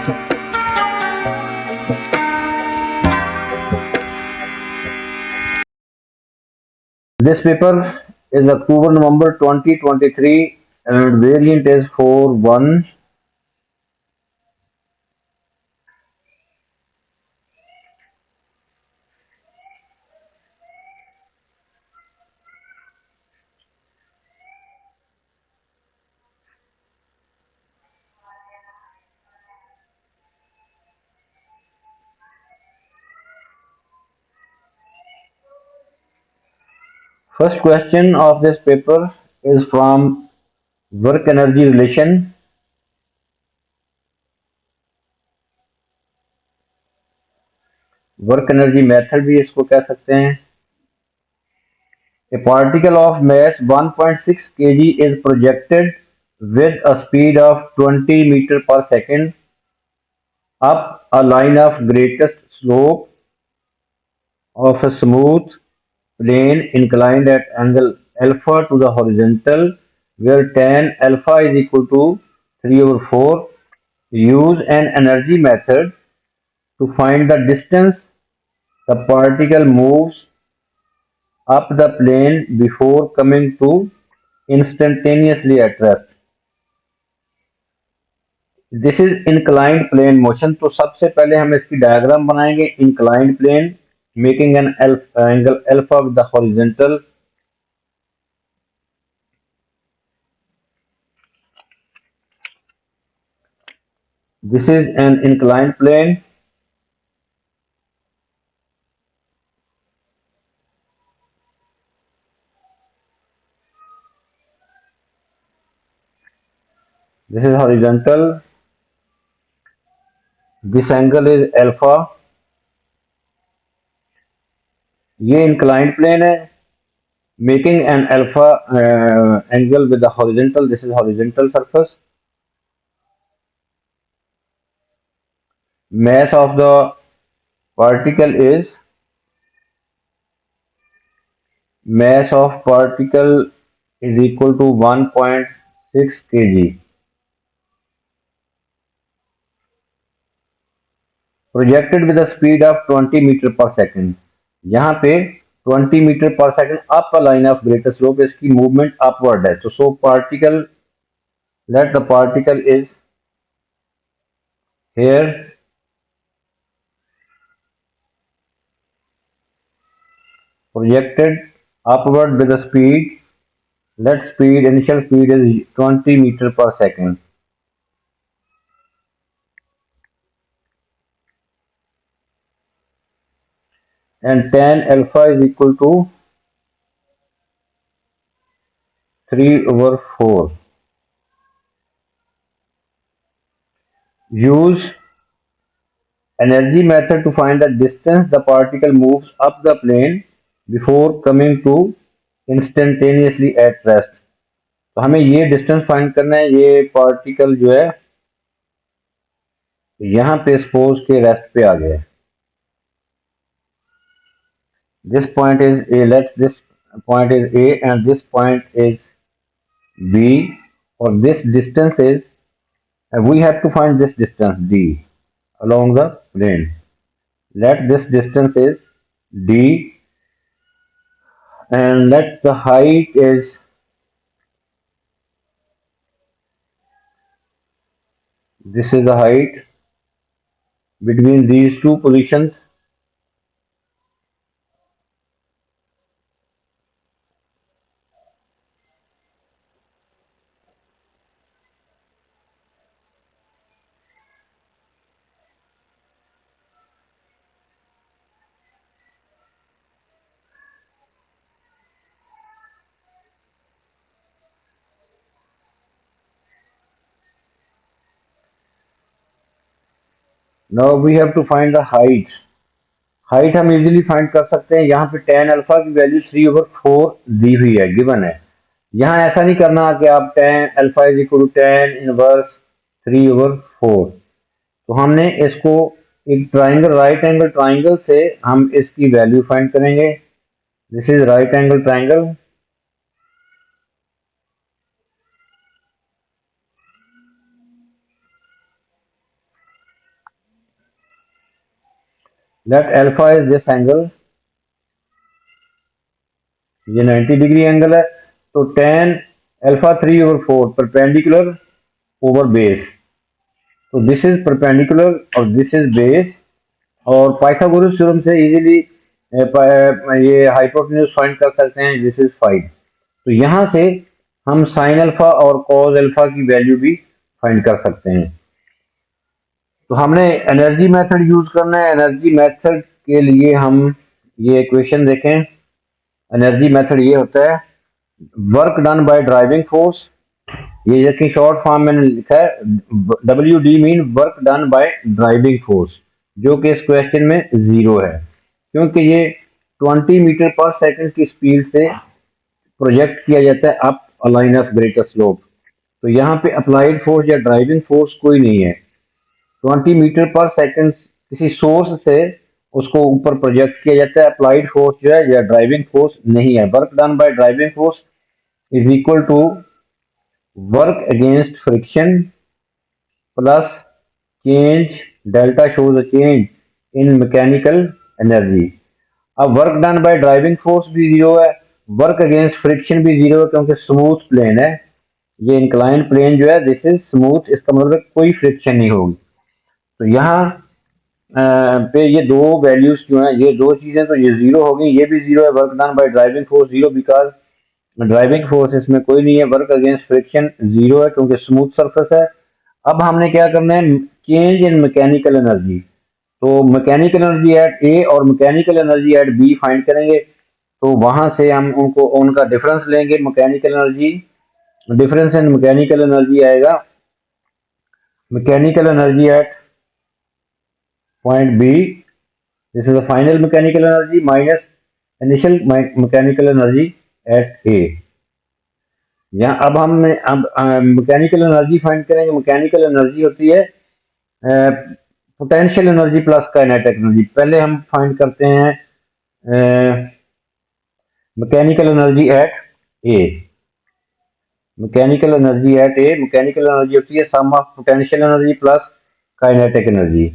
This paper is October-November 2023 and variant is 4.1. First question of this paper is from work energy relation. Work energy method भी इसको कह सकते हैं. A particle of mass 1.6 kg is projected with a speed of 20 meter per second up a line of greatest slope of a smooth plane inclined at angle alpha to the horizontal, where tan alpha is equal to 3/4. Use an energy method to find the distance the particle moves up the plane before coming to instantaneously at rest. This is inclined plane motion. तो सबसे पहले हम इसकी diagram बनाएंगे. Inclined plane making an angle alpha with the horizontal. This is an inclined plane. This is horizontal. This angle is alpha. ये inclined plane है. Making an alpha angle with the horizontal. This is horizontal surface. Mass of the particle is equal to 1.6 kg. Projected with a speed of 20 meter per second. यहाँ पे 20 metre पर second up a line of greater slope. इसकी movement upward है. तो so particle, let the particle is here. Projected upward with a speed. Let speed, initial speed is 20 meter per second. And tan alpha is equal to 3/4. Use energy method to find the distance the particle moves up the plane before coming to instantaneously at rest. तो हमें ये distance find करना है. ये particle जो है यहाँ पे सपोज के रेस्ट पे आ गया. This point is A. Let's this point is A and this point is B. और this distance is, we have to find this distance D along the plane. Let this distance is d and let the height is, this is the height between these two positions. Now we have to find the height. Height हम easily find कर सकते हैं. यहाँ पे tan alpha की value 3/4 दी हुई है, given है. यहाँ ऐसा नहीं करना कि आप tan alpha is equal to tan inverse 3/4. तो हमने इसको एक ट्राइंगल, राइट एंगल ट्राइंगल से हम इसकी वैल्यू फाइंड करेंगे. This is right angle triangle. Let alpha is this angle, ये 90 डिग्री एंगल है, तो tan alpha 3/4 perpendicular over base, तो दिस इज परपेंडिकुलर और दिस इज बेस, और पाइथागोरस थ्योरम से इजीली ये हाइपोटेन्यूज फाइंड कर सकते हैं, दिस इज 5। तो यहाँ से हम साइन अल्फा और कॉस अल्फा की वैल्यू भी फाइंड कर सकते हैं। तो हमने एनर्जी मेथड यूज करना है। एनर्जी मेथड के लिए हम ये इक्वेशन देखें। एनर्जी मेथड ये होता है work done by driving force, ये जबकि शॉर्ट फॉर्म में लिखा है W D mean work done by driving force, जो कि इस क्वेश्चन में जीरो है, क्योंकि ये 20 मीटर पर सेकंड की स्पीड से प्रोजेक्ट किया जाता है up a line of greater slope. तो यहाँ पे अप्लाइड फोर्स या ड्राइविंग फोर्स कोई नहीं है। 20 मीटर पर सेकंड किसी सोर्स से उसको ऊपर प्रोजेक्ट किया जाता है। अप्लाइड फोर्स जो है या ड्राइविंग फोर्स नहीं है। Work done by driving force is equal to work against friction plus change, delta shows a change in mechanical energy. अब work done by driving force भी जीरो है, वर्क अगेंस्ट फ्रिक्शन भी zero है, क्योंकि smooth plane है। ये incline plane जो है दिस इज स्मूथ, इसका मतलब कोई फ्रिक्शन नहीं होगी। तो यहाँ पे ये दो वैल्यूज जो है, ये दो चीजें तो ये जीरो हो गई, ये भी जीरो है। Work done by driving force zero because driving force इसमें कोई नहीं है। वर्क अगेंस्ट फ्रिक्शन जीरो है क्योंकि स्मूथ सरफेस है। अब हमने क्या करना है, चेंज इन मैकेनिकल एनर्जी। तो मैकेनिकल एनर्जी एट ए और mechanical energy at B find करेंगे। तो वहां से हम उनको उनका डिफरेंस लेंगे। Mechanical energy, difference in mechanical energy आएगा mechanical energy at point B, this is the final mechanical energy minus initial mechanical energy at A. यहाँ अब हम मैकेनिकल एनर्जी फाइंड करेंगे। मैकेनिकल एनर्जी होती है potential energy plus kinetic energy. पहले हम find करते हैं mechanical energy at A. Mechanical energy at A, mechanical energy होती है sum of potential energy plus kinetic energy.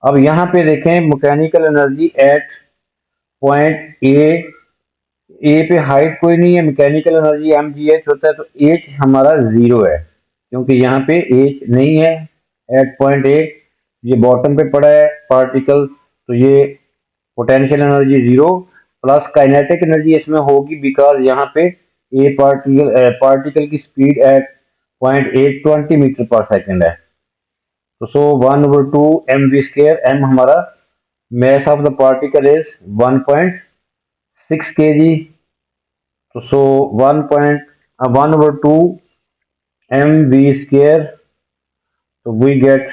अब यहाँ पे देखें mechanical energy at point A पे हाइट कोई नहीं है, mechanical energy M G H होता है, तो एच हमारा जीरो है क्योंकि यहाँ पे एच नहीं है एट पॉइंट ए। ये बॉटम पे पड़ा है पार्टिकल, तो ये potential energy zero plus kinetic energy इसमें होगी बिकॉज यहाँ पे ए पार्टिकल की स्पीड एट पॉइंट 820 मीटर पर सेकेंड है। तो सो 1/2 एम वी स्केयर, एम हमारा mass of the particle is 1.6 kg. So 1/2 mv square, so we get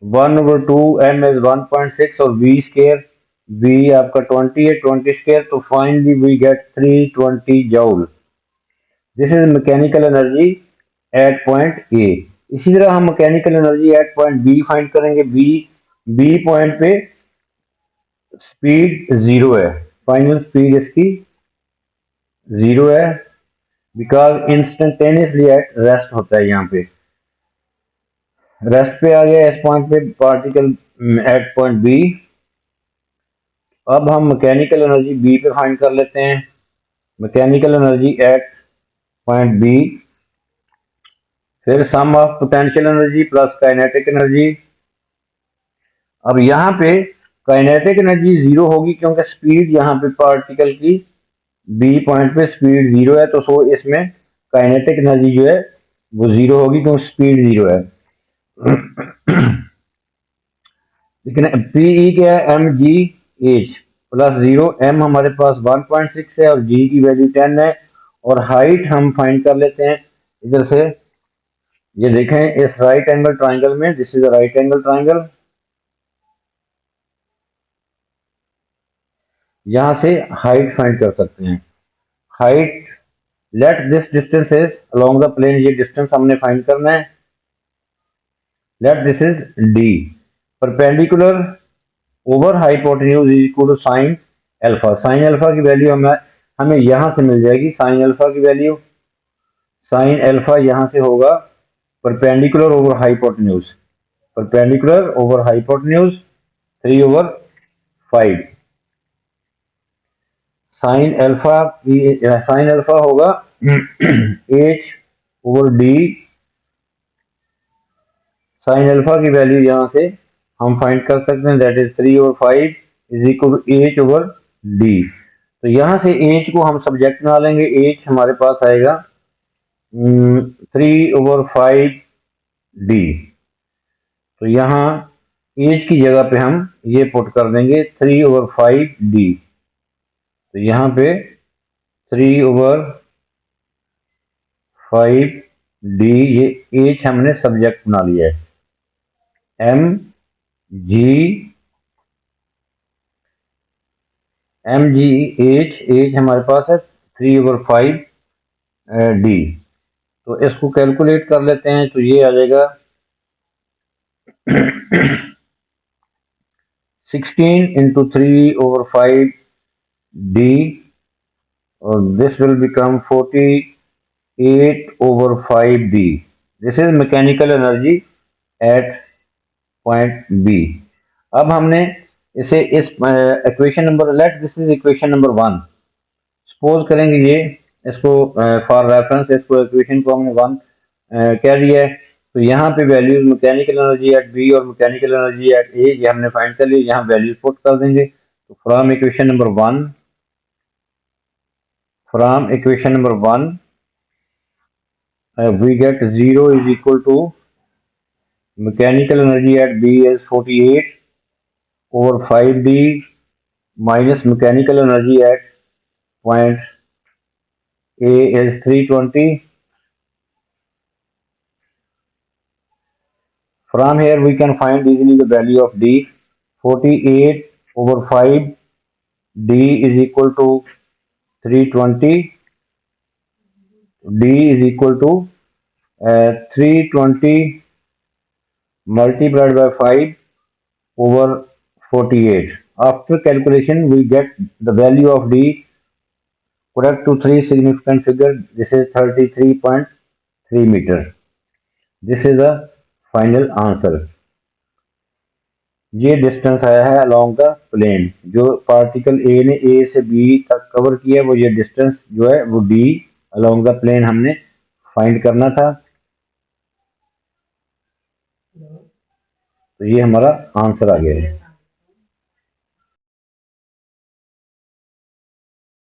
1/2 m is 1.6 और v square, v आपका 20 है, 20 square, तो finally we get 320 joule. This is mechanical energy at point A. इसी तरह हम mechanical energy at point B find करेंगे। B point पे speed zero है, फाइनल स्पीड इसकी जीरो है बिकॉज इंस्टेंटेनियसली एट रेस्ट होता है। यहाँ पे रेस्ट पे आ गया इस पॉइंट पे पार्टिकल एट पॉइंट बी। अब हम मैकेनिकल एनर्जी बी पे फाइंड कर लेते हैं। Mechanical energy at point B, फिर sum of potential energy plus kinetic energy. अब यहाँ पे काइनेटिक एनर्जी जीरो होगी क्योंकि स्पीड यहाँ पे पार्टिकल की बी पॉइंट पे स्पीड जीरो है, तो सो इसमें काइनेटिक एनर्जी जो है वो जीरो होगी क्योंकि स्पीड जीरो है। लेकिन पीई क्या है, M G H plus zero, M हमारे पास 1.6 है और जी की वैल्यू 10 है। और हाइट हम फाइंड कर लेते हैं इधर से। ये देखें इस राइट एंगल ट्राइंगल में, this is a right angle triangle, यहां से हाइट फाइंड कर सकते हैं। Height, let this distance is along the plane, ये डिस्टेंस हमने फाइंड करना है। Let this is D, perpendicular over hypotenuse is equal to sine alpha. Sine alpha की वैल्यू हमें यहां से मिल जाएगी। साइन अल्फा की वैल्यू, साइन अल्फा यहां से होगा perpendicular over hypotenuse, perpendicular over hypotenuse 3/5। Sine alpha होगा H over D. Sine alpha की वैल्यू यहाँ से हम फाइंड कर सकते हैं, that is 3/5 is equal to H over D. तो यहाँ से एच को हम सब्जेक्ट बना लेंगे, एच हमारे पास आएगा 3/5 डी। तो यहाँ एच की जगह पे हम ये पुट कर देंगे 3/5 डी। तो यहाँ पे 3/5 डी, ये एच हमने सब्जेक्ट बना लिया है। एम जी एच हमारे पास है 3/5 डी। तो इसको कैलकुलेट कर लेते हैं, तो ये आ जाएगा 16 into 3/5 d, or this will become 48/5 d. This is mechanical energy at point B। अब हमने इसे इस equation number, late this is equation number 1, suppose करेंगे ये, इसको फॉर रेफरेंस इसको इक्वेशन को हमने 1 कह दिया है। तो यहाँ पे values mechanical energy at B और मैकेनिकल एनर्जी एट ए ये हमने फाइंड कर लिया, यहाँ वैल्यूज पुट कर देंगे। तो from equation number 1 we get 0 is equal to mechanical energy at B is 48/5D minus mechanical energy at point A is 320. From here we can find easily the value of D. 48/5 D is equal to 320. D is equal to 320 multiplied by 5/48. After calculation we get the value of D correct to 3 significant figure. This is 33.3 meter. This is the final answer. ये distance आया है along the plane, जो particle A ने ए से B तक cover किया, वो ये डिस्टेंस जो है वो डी अलोंग द प्लेन हमने फाइंड करना था। तो ये हमारा आंसर आ गया है।